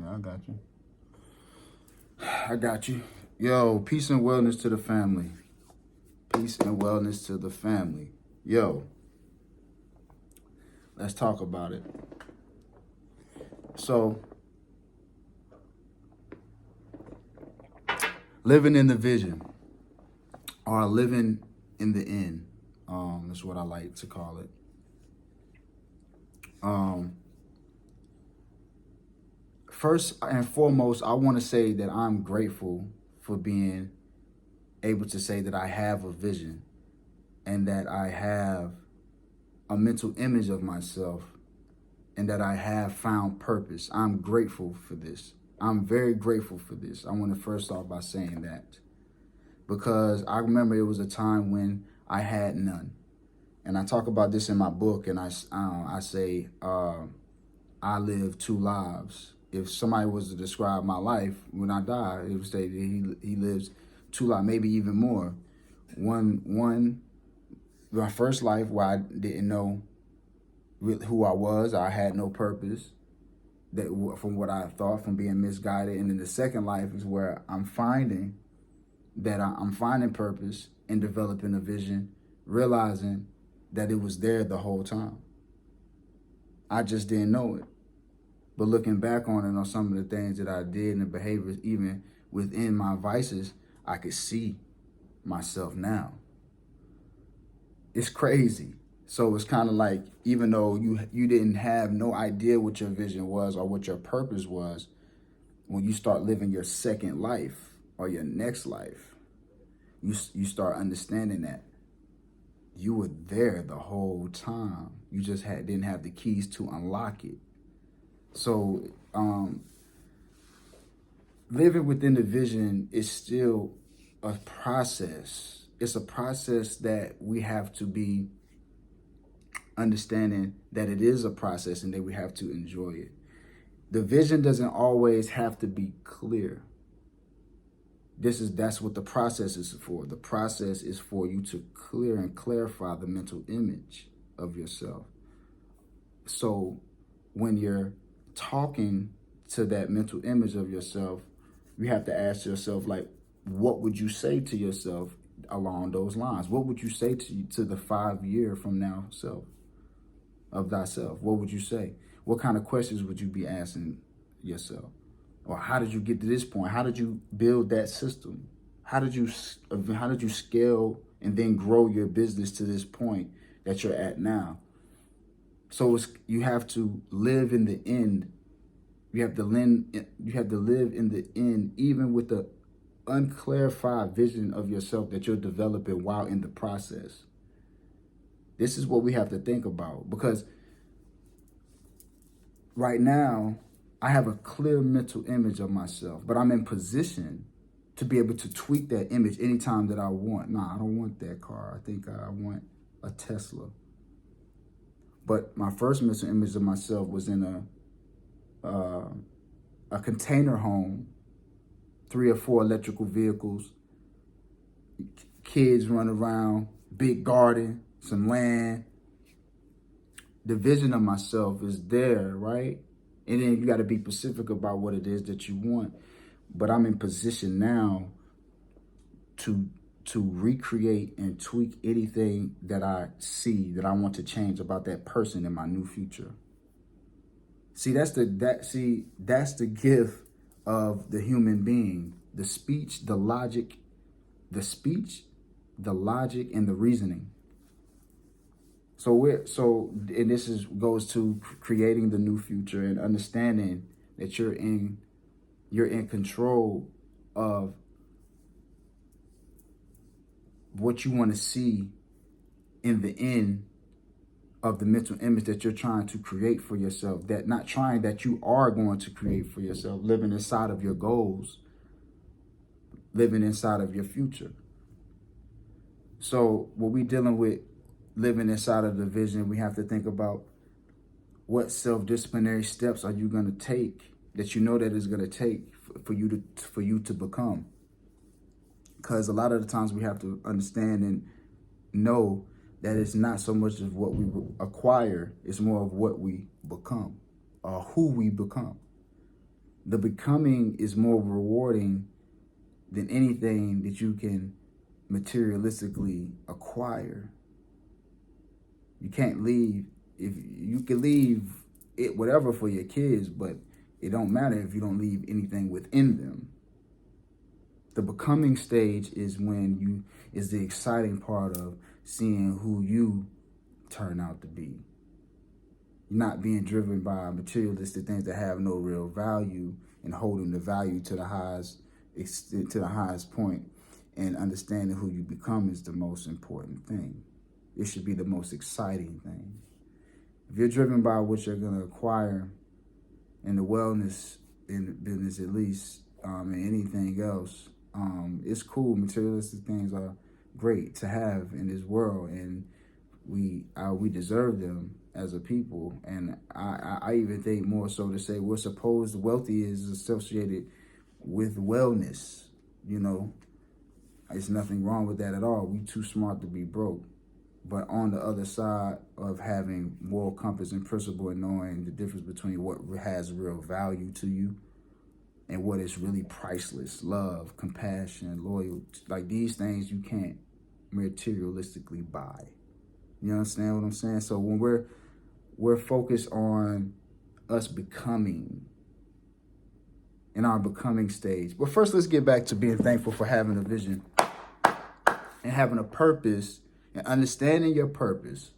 Yeah, I got you. I got you. Yo, peace and wellness to the family. Peace and wellness to the family. Yo, let's talk about it. So, living in the vision or living in the end, is what I like to call it. Um, First and foremost, I want to say that I'm grateful for being able to say that I have a vision and that I have a mental image of myself and that I have found purpose. I'm grateful for this. I'm very grateful for this. I want to first start by saying that because I remember it was a time when I had none. And I talk about this in my book, and I say I live two lives. If somebody was to describe my life when I die, it would say that he lives two lives, maybe even more. One, my first life where I didn't know who I was, I had no purpose. That from what I thought, from being misguided, and then the second life is where I'm finding I'm finding purpose and developing a vision, realizing that it was there the whole time. I just didn't know it. But looking back on it, on some of the things that I did and the behaviors, even within my vices, I could see myself now. It's crazy. So it's kind of like, even though you didn't have no idea what your vision was or what your purpose was, when you start living your second life or your next life, you start understanding that you were there the whole time. You just didn't have the keys to unlock it. So living within the vision is still a process. It's a process that we have to be understanding that it is a process and that we have to enjoy it. The vision doesn't always have to be clear. That's what the process is for. The process is for you to clear and clarify the mental image of yourself. So when you're talking to that mental image of yourself, you have to ask yourself, like, what would you say to yourself along those lines? What would you say to the 5 year from now self of thyself? What would you say? What kind of questions would you be asking yourself? Or how did you get to this point? How did you build that system? How did you scale and then grow your business to this point that you're at now? So you have to live in the end. You have to live in the end, even with the unclarified vision of yourself that you're developing while in the process. This is what we have to think about, because right now I have a clear mental image of myself, but I'm in position to be able to tweak that image anytime that I want. Nah, I don't want that car. I think I want a Tesla. But my first mental image of myself was in a container home, 3 or 4 electrical vehicles, kids run around, big garden, some land. The vision of myself is there, right? And then you got to be specific about what it is that you want. But I'm in position now to recreate and tweak anything that I see that I want to change about that person in my new future. See, that's the gift of the human being. The speech, the logic, and the reasoning. And this goes to creating the new future and understanding that you're in control of what you want to see in the end of the mental image that you're trying to create for yourself. That you are going to create for yourself, living inside of your goals, living inside of your future. So when we're dealing with living inside of the vision, we have to think about what self-disciplinary steps are you going to take that you know that is going to take for you to become. Because a lot of the times we have to understand and know that it's not so much of what we acquire, it's more of what we become or who we become. The becoming is more rewarding than anything that you can materialistically acquire. You can't leave, if you can leave it whatever for your kids, but it don't matter if you don't leave anything within them. The becoming stage is the exciting part of seeing who you turn out to be. Not being driven by materialistic things that have no real value, and holding the value to the highest point, and understanding who you become is the most important thing. It should be the most exciting thing. If you're driven by what you're going to acquire in the wellness in the business, at least, and anything else, it's cool. Materialistic things are great to have in this world, and we deserve them as a people. And I even think more so to say we're supposed, wealthy is associated with wellness. There's nothing wrong with that at all. We too smart to be broke. But on the other side of having moral compass and principle, and knowing the difference between what has real value to you and what is really priceless, love, compassion, loyalty, like these things you can't materialistically buy. You understand what I'm saying? So when we're focused on us becoming, in our becoming stage. But first, let's get back to being thankful for having a vision and having a purpose, and understanding your purpose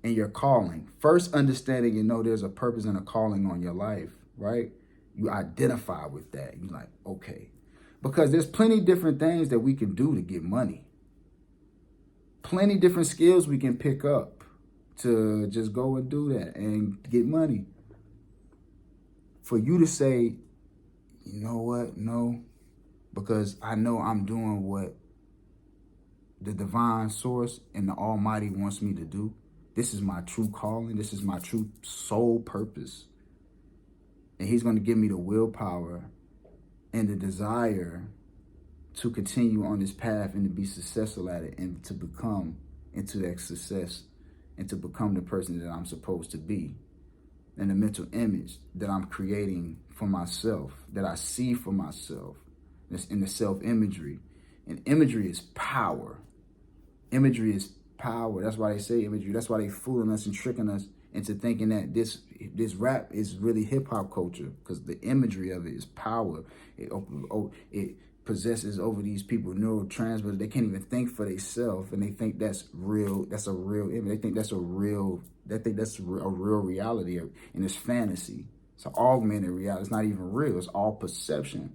and your calling. First, understanding there's a purpose and a calling on your life, right? You identify with that. You're like, okay. Because there's plenty different things that we can do to get money. Plenty different skills we can pick up to just go and do that and get money. For you to say, you know what? No, because I know I'm doing what the divine source and the Almighty wants me to do. This is my true calling. This is my true soul purpose. And he's going to give me the willpower and the desire to continue on this path and to be successful at it, and to become into that success, and to become the person that I'm supposed to be, and the mental image that I'm creating for myself, that I see for myself. That's in the self-imagery. And imagery is power. Imagery is power. That's why they say imagery. That's why they fooling us and tricking us into thinking that this rap is really hip-hop culture, because the imagery of it is power. It possesses over these people neurotransmitters. They can't even think for themselves, and they think that's real. That's a real image. They think that's a real reality, and it's fantasy. It's an augmented reality. It's not even real. It's all perception.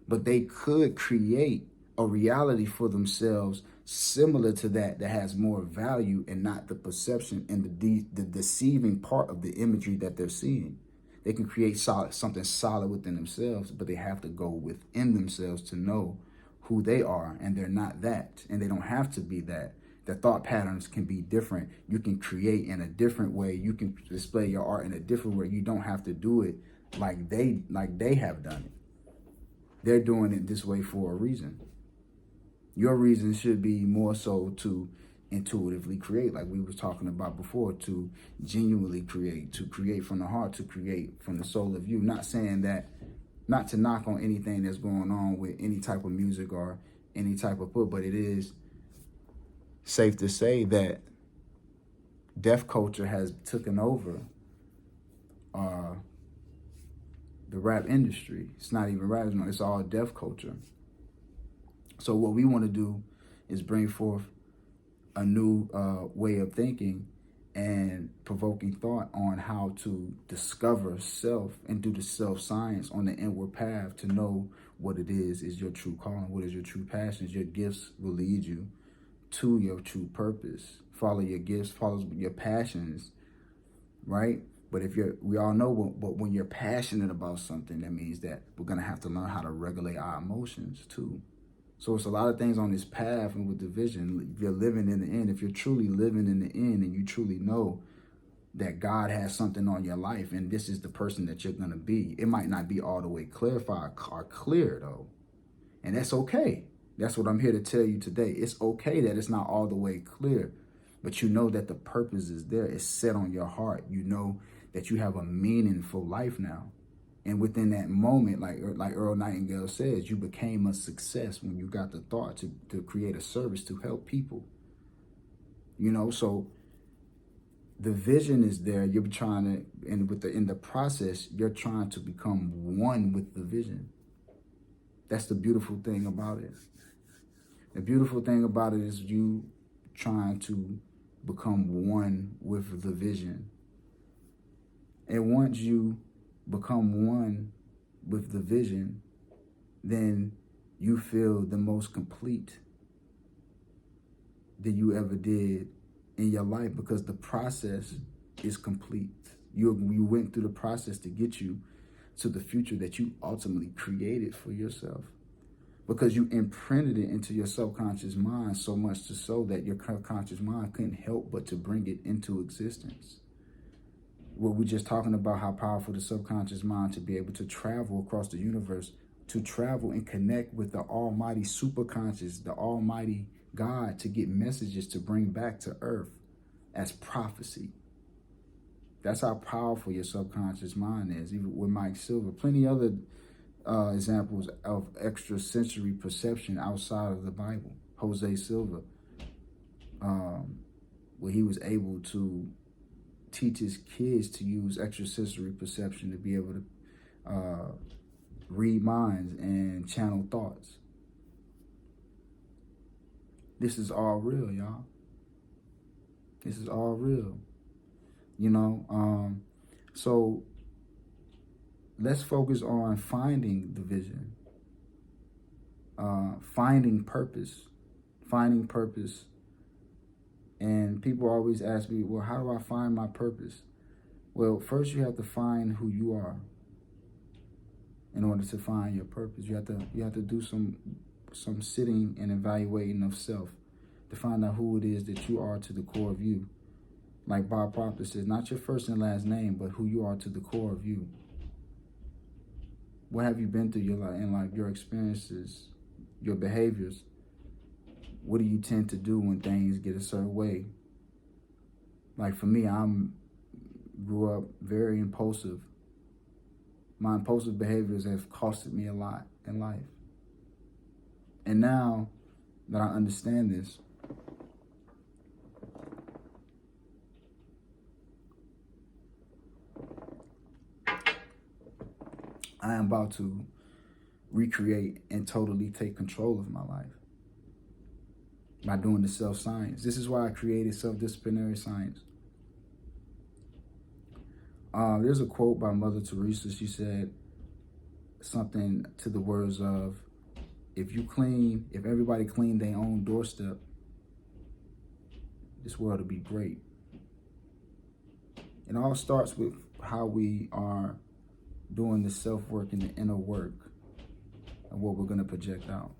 But they could create a reality for themselves similar to that has more value, and not the perception and the deceiving part of the imagery that they're seeing. They can create something solid within themselves, but they have to go within themselves to know who they are, and they're not that, and they don't have to be that. The thought patterns can be different. You can create in a different way. You can display your art in a different way. You don't have to do it like they have done it. They're doing it this way for a reason. Your reason should be more so to intuitively create, like we was talking about before, to genuinely create, to create from the heart, to create from the soul of you. Not saying that, not to knock on anything that's going on with any type of music or any type of book, but it is safe to say that deaf culture has taken over the rap industry. It's not even rap, it's all deaf culture. So what we want to do is bring forth a new way of thinking and provoking thought on how to discover self and do the self-science on the inward path to know what it is your true calling, what is your true passions. Your gifts will lead you to your true purpose. Follow your gifts, follow your passions, right? But we all know, but when you're passionate about something, that means that we're going to have to learn how to regulate our emotions too. So it's a lot of things on this path, and with the vision, if you're living in the end, if you're truly living in the end, and you truly know that God has something on your life, and this is the person that you're going to be, it might not be all the way clarified or clear though. And that's okay. That's what I'm here to tell you today. It's okay that it's not all the way clear, but you know that the purpose is there. It's set on your heart. You know that you have a meaningful life now. And within that moment, like Earl Nightingale says, you became a success when you got the thought to create a service to help people. You know, so the vision is there. You're trying to, and in the process, you're trying to become one with the vision. That's the beautiful thing about it. The beautiful thing about it is you trying to become one with the vision. And once you become one with the vision, then you feel the most complete that you ever did in your life, because the process is complete. You went through the process to get you to the future that you ultimately created for yourself, because you imprinted it into your subconscious mind so much so that your conscious mind couldn't help but to bring it into existence. Well, we're just talking about how powerful the subconscious mind to be able to travel across the universe, to travel and connect with the almighty superconscious, the almighty God, to get messages to bring back to earth as prophecy. That's how powerful your subconscious mind is. Even with Mike Silver, plenty other examples of extrasensory perception outside of the Bible. Jose Silva, where he was able to teach his kids to use extrasensory perception to be able to read minds and channel thoughts. This is all real, y'all. This is all real. You know, so let's focus on finding the vision, finding purpose. And people always ask me, well, how do I find my purpose? Well, first you have to find who you are in order to find your purpose. You have to do some sitting and evaluating of self to find out who it is that you are to the core of you. Like Bob Proctor says, not your first and last name, but who you are to the core of you. What have you been through in life, your experiences, your behaviors? What do you tend to do when things get a certain way? Like for me, grew up very impulsive. My impulsive behaviors have costed me a lot in life. And now that I understand this, I am about to recreate and totally take control of my life by doing the self-science. This is why I created self-disciplinary science. There's a quote by Mother Teresa. She said something to the words of, if everybody cleaned their own doorstep, this world would be great. It all starts with how we are doing the self-work and the inner work of what we're going to project out.